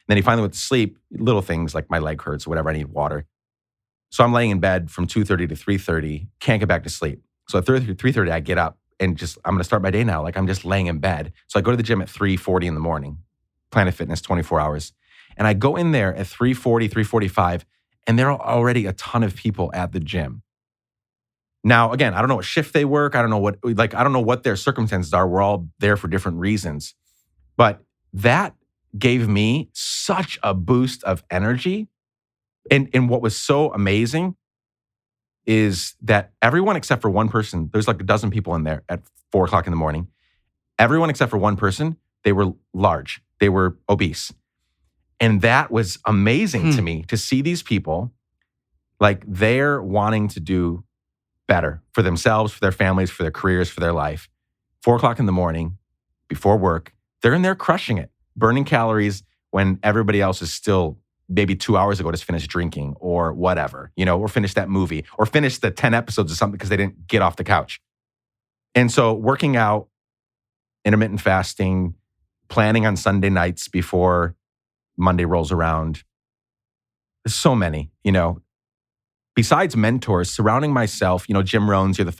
then he finally went to sleep, little things like my leg hurts or whatever, I need water. So I'm laying in bed from 2:30 to 3:30, can't get back to sleep. So at 3:30 I get up and I'm going to start my day now. Like I'm just laying in bed. So I go to the gym at 3:40 in the morning, Planet Fitness, 24 hours. And I go in there at 3:40, 3:45, and there are already a ton of people at the gym. Now, again, I don't know what shift they work. I don't know what their circumstances are. We're all there for different reasons. But that gave me such a boost of energy. And what was so amazing is that everyone except for one person, there's like a dozen people in there at 4:00 in the morning. Everyone except for one person, they were large. They were obese. And that was amazing to me to see these people, like they're wanting to do better for themselves, for their families, for their careers, for their life. 4:00 in the morning, before work, they're in there crushing it, burning calories when everybody else is still maybe 2 hours ago just finished drinking or whatever, or finished that movie or finished the 10 episodes of something because they didn't get off the couch. And so working out, intermittent fasting, planning on Sunday nights before Monday rolls around, so many, besides mentors, surrounding myself, Jim Rohn's, you're the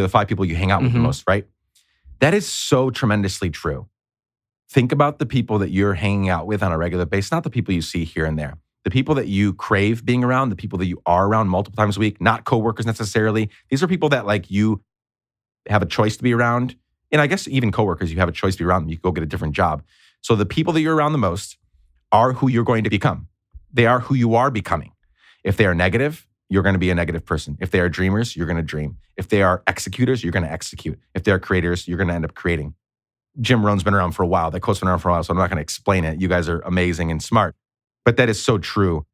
five people you hang out with the most, right? That is so tremendously true. Think about the people that you're hanging out with on a regular basis, not the people you see here and there. The people that you crave being around, the people that you are around multiple times a week, not coworkers necessarily. These are people that like you have a choice to be around. And I guess even coworkers, you have a choice to be around them. You can go get a different job. So the people that you're around the most are who you're going to become. They are who you are becoming. If they are negative, you're going to be a negative person. If they are dreamers, you're going to dream. If they are executors, you're going to execute. If they're creators, you're going to end up creating. Jim Rohn's been around for a while. That quote's been around for a while, so I'm not going to explain it. You guys are amazing and smart. But that is so true.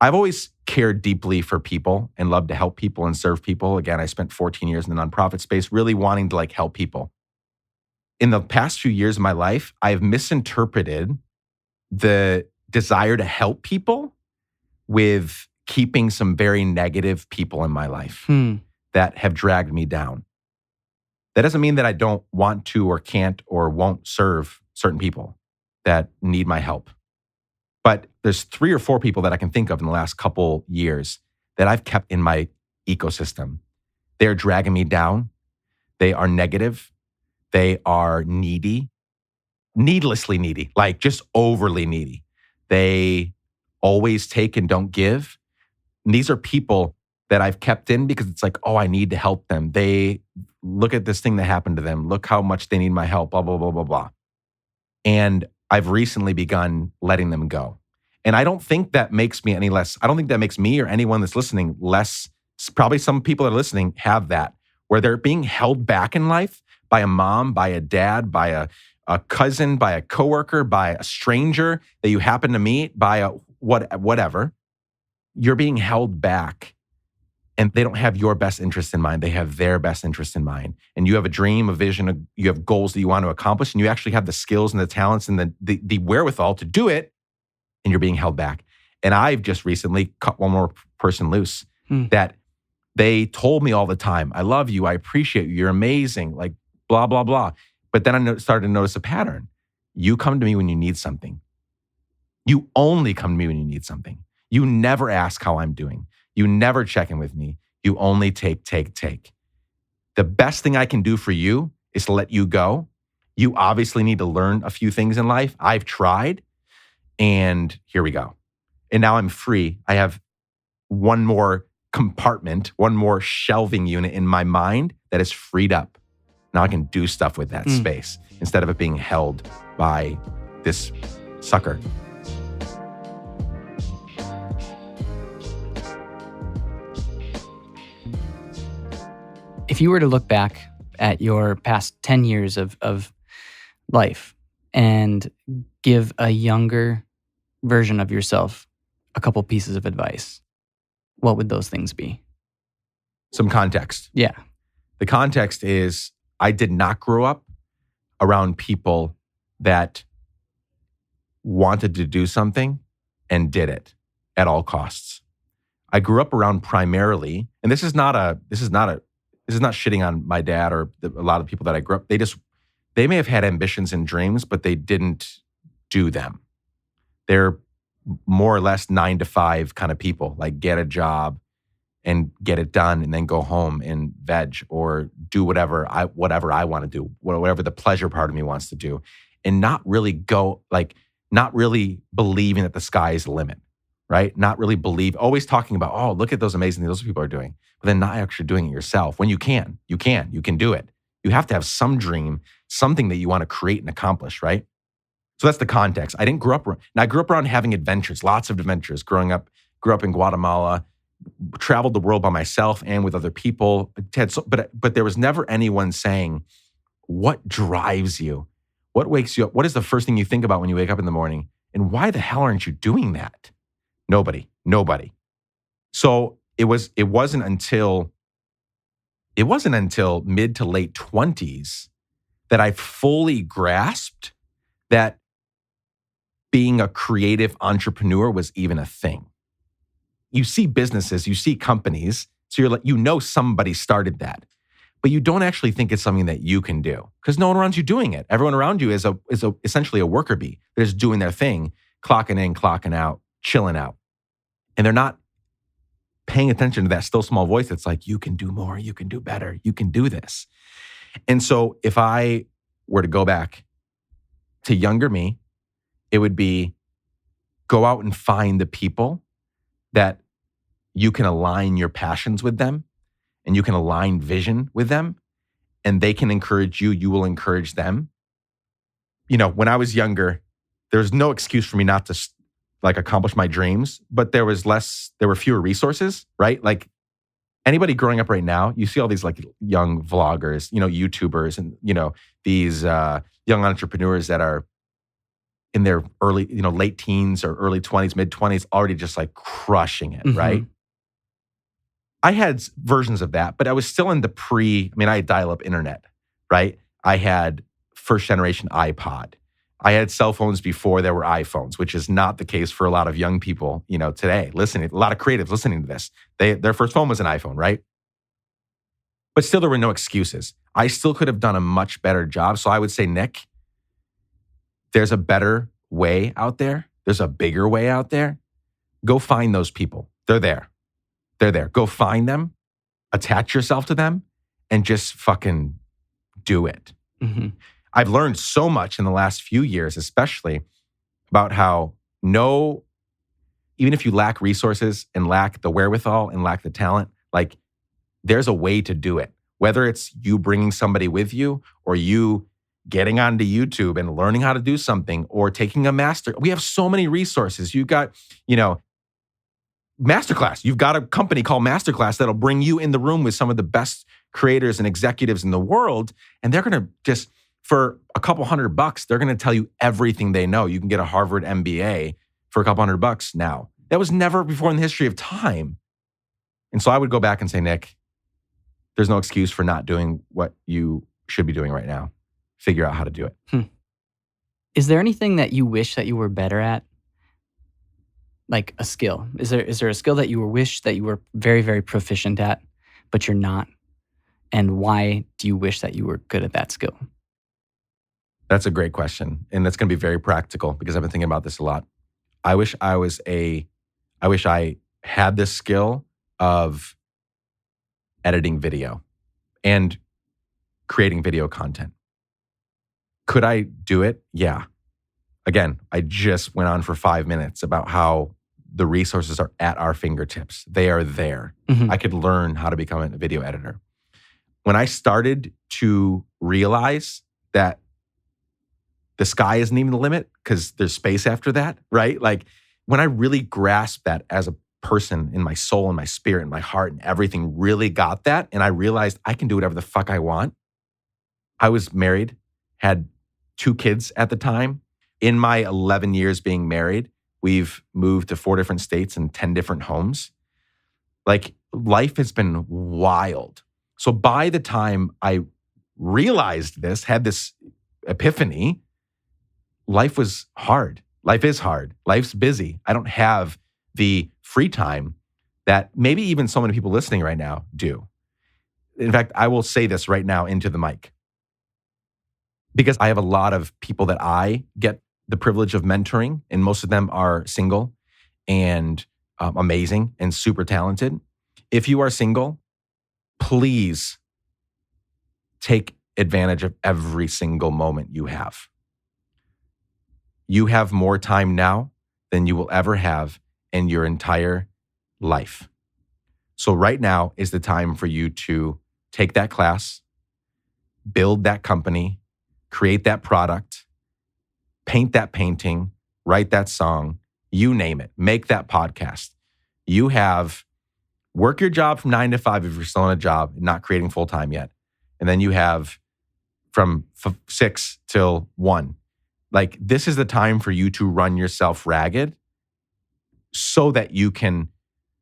I've always cared deeply for people and loved to help people and serve people. Again, I spent 14 years in the nonprofit space, really wanting to help people. In the past few years of my life, I've misinterpreted the desire to help people with keeping some very negative people in my life that have dragged me down. That doesn't mean that I don't want to or can't or won't serve certain people that need my help. But there's 3 or 4 people that I can think of in the last couple years that I've kept in my ecosystem. They're dragging me down. They are negative. They are needy, needlessly needy, like just overly needy. They always take and don't give. And these are people that I've kept in because it's like, oh, I need to help them. They look at this thing that happened to them. Look how much they need my help, blah, blah, blah, blah, blah. And I've recently begun letting them go. And I don't think that makes me any less. I don't think that makes me or anyone that's listening less. Probably some people that are listening have that, where they're being held back in life by a mom, by a dad, by a cousin, by a coworker, by a stranger that you happen to meet, by a whatever. You're being held back. And they don't have your best interest in mind. They have their best interest in mind. And you have a dream, a vision, you have goals that you want to accomplish, and you actually have the skills and the talents and the wherewithal to do it, and you're being held back. And I've just recently cut one more person loose that they told me all the time, I love you, I appreciate you, you're amazing, like blah, blah, blah. But then I started to notice a pattern. You come to me when you need something. You only come to me when you need something. You never ask how I'm doing. You never check in with me. You only take. The best thing I can do for you is to let you go. You obviously need to learn a few things in life. I've tried, and here we go. And now I'm free. I have one more compartment, one more shelving unit in my mind that is freed up. Now I can do stuff with that space instead of it being held by this sucker. If you were to look back at your past 10 years of life and give a younger version of yourself a couple pieces of advice, what would those things be? Some context. Yeah. The context is I did not grow up around people that wanted to do something and did it at all costs. I grew up around primarily, and this is not shitting on my dad or a lot of people that I grew up. They may have had ambitions and dreams, but they didn't do them. They're more or less 9 to 5 kind of people, like get a job and get it done and then go home and veg or do whatever I want to do, whatever the pleasure part of me wants to do, and not really believing that the sky is the limit, right? Not really always talking about, oh, look at those amazing things those people are doing, but then not actually doing it yourself. When you can do it. You have to have some dream, something that you want to create and accomplish, right? So that's the context. I didn't grow up around, and I grew up around having adventures, lots of adventures. Grew up in Guatemala, traveled the world by myself and with other people. But there was never anyone saying, what drives you? What wakes you up? What is the first thing you think about when you wake up in the morning? And why the hell aren't you doing that? Nobody. So it wasn't until mid to late 20s that I fully grasped that being a creative entrepreneur was even a thing. You see businesses, you see companies, so you're like, somebody started that, but you don't actually think it's something that you can do because no one around you doing it. Everyone around you is essentially a worker bee. They're just doing their thing, clocking in, clocking out, chilling out, and they're not paying attention to that still small voice that's like, you can do more, you can do better, you can do this. And so if I were to go back to younger me, it would be go out and find the people that you can align your passions with them and you can align vision with them and they can encourage you, you will encourage them. When I was younger, there was no excuse for me not to accomplish my dreams, but there were fewer resources, right? Like anybody growing up right now, you see all these like young vloggers, YouTubers and, these young entrepreneurs that are in their early, late teens or early 20s, mid 20s, already just like crushing it, right? I had versions of that, but I was still in I had dial-up internet, right? I had first generation iPod. I had cell phones before there were iPhones, which is not the case for a lot of young people, today. A lot of creatives listening to this. Their first phone was an iPhone, right? But still, there were no excuses. I still could have done a much better job. So I would say, Nick, there's a better way out there. There's a bigger way out there. Go find those people. They're there. Go find them, attach yourself to them, and just fucking do it. Mm-hmm. I've learned so much in the last few years, especially about how even if you lack resources and lack the wherewithal and lack the talent, like there's a way to do it. Whether it's you bringing somebody with you or you getting onto YouTube and learning how to do something or taking a master. We have so many resources. You've got, Masterclass. You've got a company called Masterclass that'll bring you in the room with some of the best creators and executives in the world. And they're going to just, for a couple $100, they're going to tell you everything they know. You can get a Harvard MBA for a couple $100 now. That was never before in the history of time. And so I would go back and say, Nick, there's no excuse for not doing what you should be doing right now. Figure out how to do it. Is there anything that you wish that you were better at? Like a skill? Is there a skill that you wish that you were very, very proficient at, but you're not? And why do you wish that you were good at that skill? That's a great question. And that's going to be very practical because I've been thinking about this a lot. I wish I had this skill of editing video and creating video content. Could I do it? Yeah. Again, I just went on for 5 minutes about how the resources are at our fingertips. They are there. Mhm. I could learn how to become a video editor. When I started to realize that the sky isn't even the limit because there's space after that, right? Like when I really grasped that as a person in my soul and my spirit and my heart and everything really got that, and I realized I can do whatever the fuck I want. I was married, had 2 kids at the time. In my 11 years being married, we've moved to 4 different states and 10 different homes. Like life has been wild. So by the time I realized this, had this epiphany, life was hard. Life is hard. Life's busy. I don't have the free time that maybe even so many people listening right now do. In fact, I will say this right now into the mic because I have a lot of people that I get the privilege of mentoring, and most of them are single and amazing and super talented. If you are single, please take advantage of every single moment you have. You have more time now than you will ever have in your entire life. So right now is the time for you to take that class, build that company, create that product, paint that painting, write that song, you name it, make that podcast. You have work your job from 9 to 5 if you're still in a job and not creating full time yet. And then you have from 6 till 1. Like this is the time for you to run yourself ragged so that you can,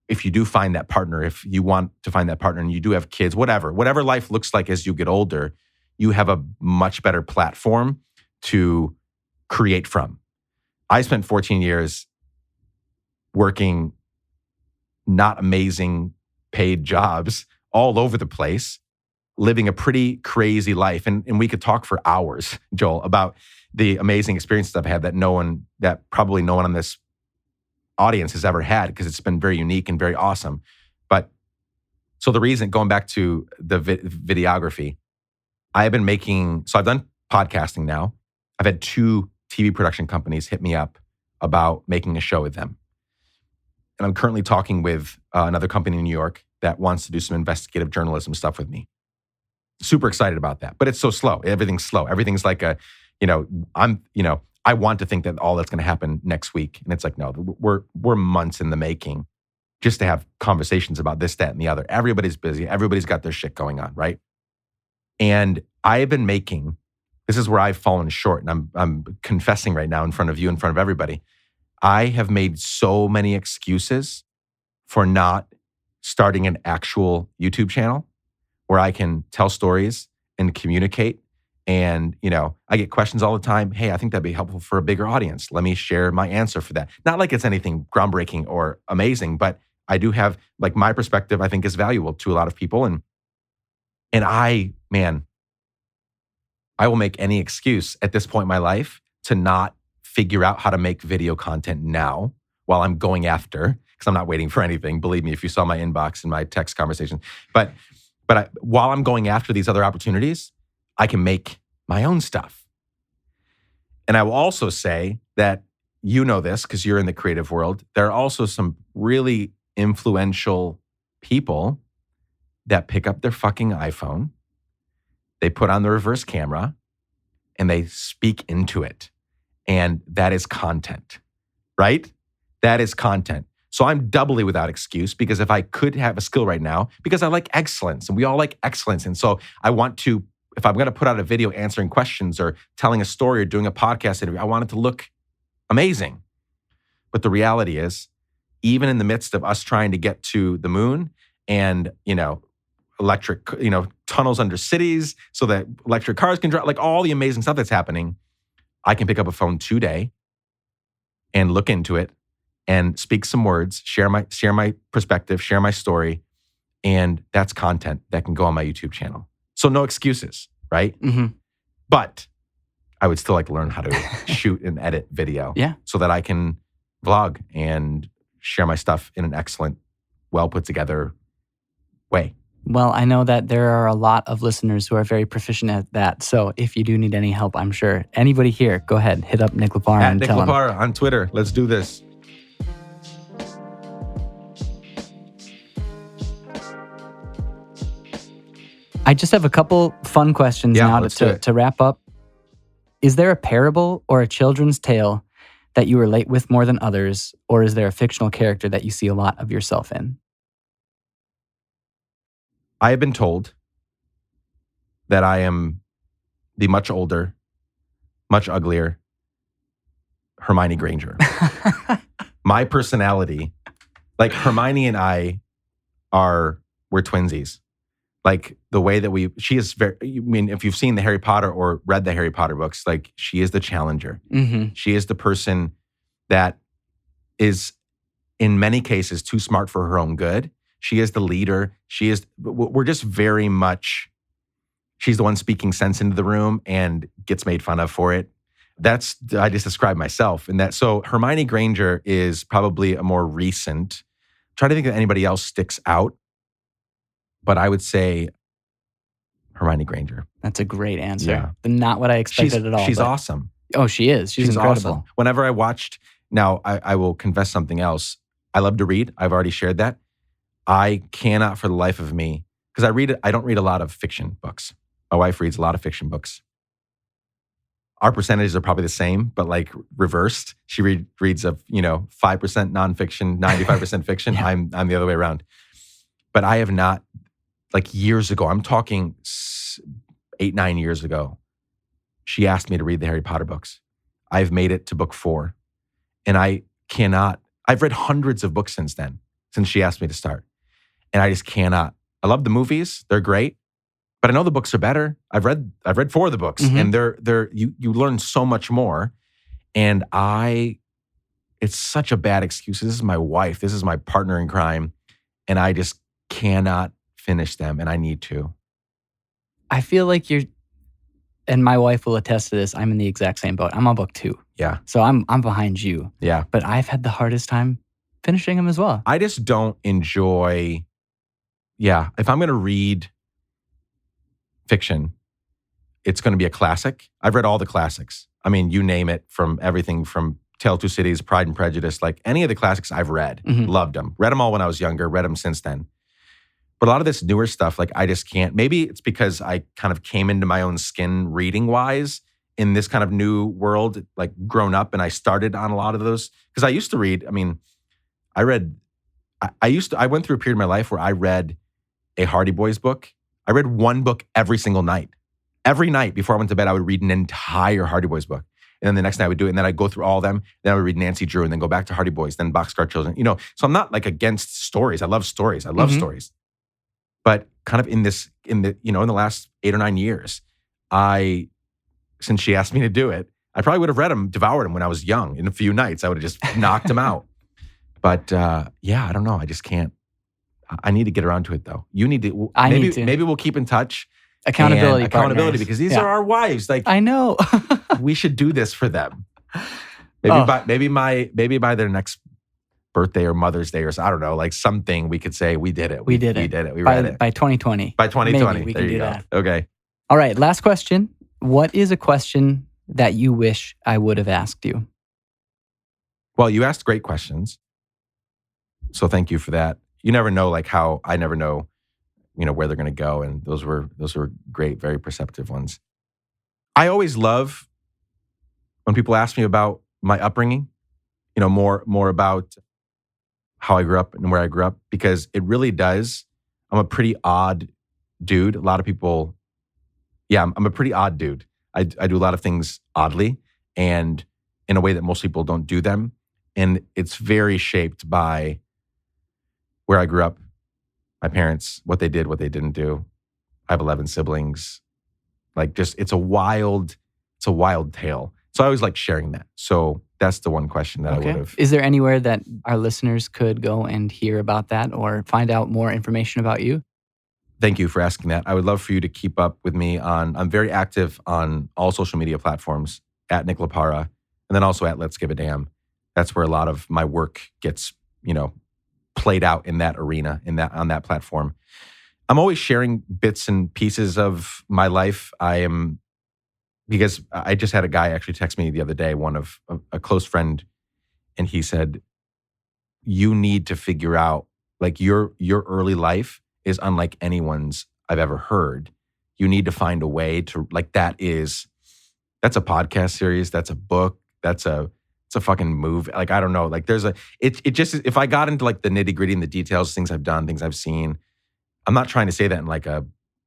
if you do find that partner, if you want to find that partner and you do have kids, whatever life looks like as you get older, you have a much better platform to create from. I spent 14 years working not amazing paid jobs all over the place, living a pretty crazy life. And we could talk for hours, Joel, about the amazing experiences I've had that probably no one on this audience has ever had because it's been very unique and very awesome. But so the reason, going back to the videography, I've done podcasting now. I've had 2 TV production companies hit me up about making a show with them. And I'm currently talking with another company in New York that wants to do some investigative journalism stuff with me. Super excited about that. But it's so slow. Everything's slow. Everything's like I want to think that all that's going to happen next week. And it's like, no, we're months in the making just to have conversations about this, that, and the other. Everybody's busy. Everybody's got their shit going on, right? And I've been this is where I've fallen short, and I'm confessing right now in front of you, in front of everybody. I have made so many excuses for not starting an actual YouTube channel where I can tell stories and communicate. And, I get questions all the time. Hey, I think that'd be helpful for a bigger audience. Let me share my answer for that. Not like it's anything groundbreaking or amazing, but I do have, like, my perspective, I think is valuable to a lot of people. And I will make any excuse at this point in my life to not figure out how to make video content now while I'm going after, because I'm not waiting for anything. Believe me, if you saw my inbox and my text conversation. But while I'm going after these other opportunities, I can make my own stuff. And I will also say that you know this because you're in the creative world. There are also some really influential people that pick up their fucking iPhone, they put on the reverse camera, and they speak into it. And that is content, right? That is content. So I'm doubly without excuse because if I could have a skill right now, because I like excellence and we all like excellence. And so I want to, if I'm going to put out a video answering questions or telling a story or doing a podcast interview, I want it to look amazing. But the reality is, even in the midst of us trying to get to the moon and, electric, tunnels under cities so that electric cars can drive, like all the amazing stuff that's happening, I can pick up a phone today and look into it and speak some words, share my perspective, share my story, and that's content that can go on my YouTube channel. So no excuses, right? Mm-hmm. But I would still like to learn how to shoot and edit video, Yeah, so that I can vlog and share my stuff in an excellent, well put together way. Well, I know that there are a lot of listeners who are very proficient at that. So if you do need any help, I'm sure anybody here, go ahead, hit up Nick LaParra At and Nick tell him. LaParra on Twitter. Let's do this. I just have a couple fun questions Yeah, now let's do it. to wrap up. Is there a parable or a children's tale that you relate with more than others, or is there a fictional character that you see a lot of yourself in? I have been told that I am the much older, much uglier Hermione Granger. My personality, like Hermione and I we're twinsies. Like the way that she is very, I mean, if you've seen the Harry Potter or read the Harry Potter books, like she is the challenger. Mm-hmm. She is the person that is in many cases too smart for her own good. She is the leader. We're just very much, she's the one speaking sense into the room and gets made fun of for it. I just described myself in that. So Hermione Granger is probably a more recent. Try to think if anybody else sticks out. But I would say Hermione Granger. That's a great answer. Yeah. Not what I expected at all. She's but- awesome. Oh, she is. She's incredible. Awesome. Whenever I watched, now I will confess something else. I love to read. I've already shared that. I cannot for the life of me, because I don't read a lot of fiction books. My wife reads a lot of fiction books. Our percentages are probably the same, but like reversed. She reads 5% nonfiction, 95% fiction. Yeah. I'm the other way around. But I have not, like years ago, I'm talking 8-9 years ago, she asked me to read the Harry Potter books. I've made it to book 4. And I've read hundreds of books since then, since she asked me to start. And I just cannot. I love the movies. They're great. But I know the books are better. I've read 4 of the books, Mm-hmm. and you learn so much more. And it's such a bad excuse. This is my wife. This is my partner in crime. And I just cannot finish them, and I need to. I feel like and my wife will attest to this, I'm in the exact same boat. I'm on book 2. Yeah. So I'm behind you. Yeah. But I've had the hardest time finishing them as well. I just don't enjoy, if I'm going to read fiction, it's going to be a classic. I've read all the classics. I mean, you name it, from everything from Tale of Two Cities, Pride and Prejudice, like any of the classics I've read, Mhm. loved them. Read them all when I was younger, read them since then. But a lot of this newer stuff, like I just can't. Maybe it's because I kind of came into my own skin reading-wise in this kind of new world, like grown up, and I started on a lot of those. Because I used to read, I mean, I went through a period in my life where I read a Hardy Boys book. I read one book every single night. Every night before I went to bed, I would read an entire Hardy Boys book. And then the next night I would do it, and then I'd go through all of them. Then I would read Nancy Drew, and then go back to Hardy Boys, then Boxcar Children. So I'm not like against stories. I love stories. I love Mhm. stories. But kind of in the last 8 or 9 years, since she asked me to do it, I probably would have read them, devoured them when I was young. In a few nights, I would have just knocked them out. But I don't know. I just can't. I need to get around to it, though. You need to. Need to. Maybe we'll keep in touch. Accountability partners. Because these Yeah. are our wives. Like, I know. we should do this for them. Oh. Maybe by their next birthday or Mother's Day, or I don't know, like something we could say, we did it. We did it. We did it. We read it. By 2020. By 2020. Maybe we there can you do go. that. Okay. All right, last question. What is a question that you wish I would have asked you? Well, you asked great questions. So thank you for that. You never know, like how I never know, where they're going to go. And those were great, very perceptive ones. I always love when people ask me about my upbringing, more about how I grew up and where I grew up, because it really does. I'm a pretty odd dude. A lot of people, I'm a pretty odd dude. I do a lot of things oddly and in a way that most people don't do them. And it's very shaped by where I grew up, my parents, what they did, what they didn't do. I have 11 siblings. Like, it's a wild tale. So I always like sharing that. So that's the one question that I would have. Is there anywhere that our listeners could go and hear about that or find out more information about you? Thank you for asking that. I would love for you to keep up with me I'm very active on all social media platforms, at Nick LaParra, and then also at Let's Give a Damn. that's where a lot of my work gets, played out in that arena, on that platform. I'm always sharing bits and pieces of my life. Because I just had a guy actually text me the other day, a close friend, and he said, you need to figure out, like, your early life is unlike anyone's I've ever heard. You need to find a way to, like, that's a podcast series, that's a book, it's a fucking movie. Like, I don't know. Like, it just, if I got into like the nitty gritty and the details, things I've done, things I've seen, I'm not trying to say that in like a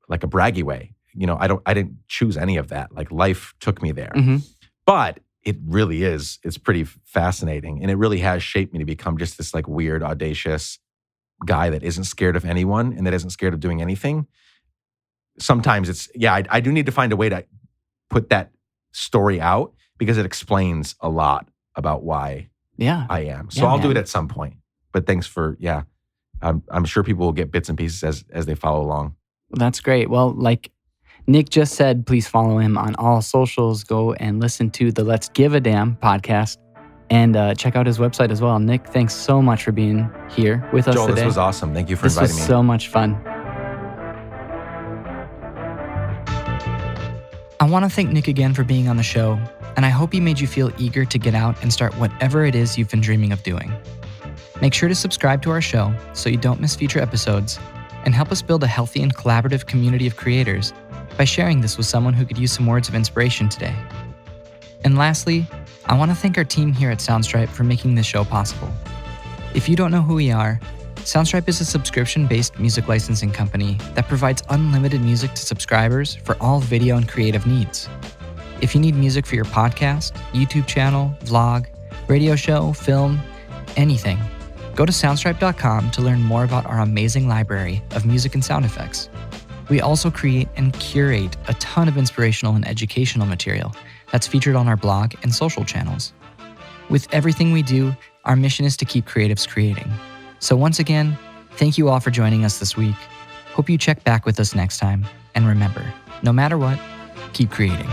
braggy way. I didn't choose any of that. Like, life took me there. Mm-hmm. But it really it's pretty fascinating. And it really has shaped me to become just this like weird, audacious guy that isn't scared of anyone and that isn't scared of doing anything. Sometimes I do need to find a way to put that story out because it explains a lot about why I am. So I'll do it at some point. But thanks for, I'm sure people will get bits and pieces as they follow along. Well, that's great. Well, like Nick just said, please follow him on all socials. Go and listen to the Let's Give a Damn podcast and check out his website as well. Nick, thanks so much for being here with us Joel, today. This was awesome. Thank you for inviting me. This was so much fun. I want to thank Nick again for being on the show, and I hope he made you feel eager to get out and start whatever it is you've been dreaming of doing. Make sure to subscribe to our show so you don't miss future episodes, and help us build a healthy and collaborative community of creators by sharing this with someone who could use some words of inspiration today. And lastly, I want to thank our team here at Soundstripe for making this show possible. If you don't know who we are, Soundstripe is a subscription-based music licensing company that provides unlimited music to subscribers for all video and creative needs. If you need music for your podcast, YouTube channel, vlog, radio show, film, anything, go to soundstripe.com to learn more about our amazing library of music and sound effects. We also create and curate a ton of inspirational and educational material that's featured on our blog and social channels. With everything we do, our mission is to keep creatives creating. So once again, thank you all for joining us this week. Hope you check back with us next time. And remember, no matter what, keep creating.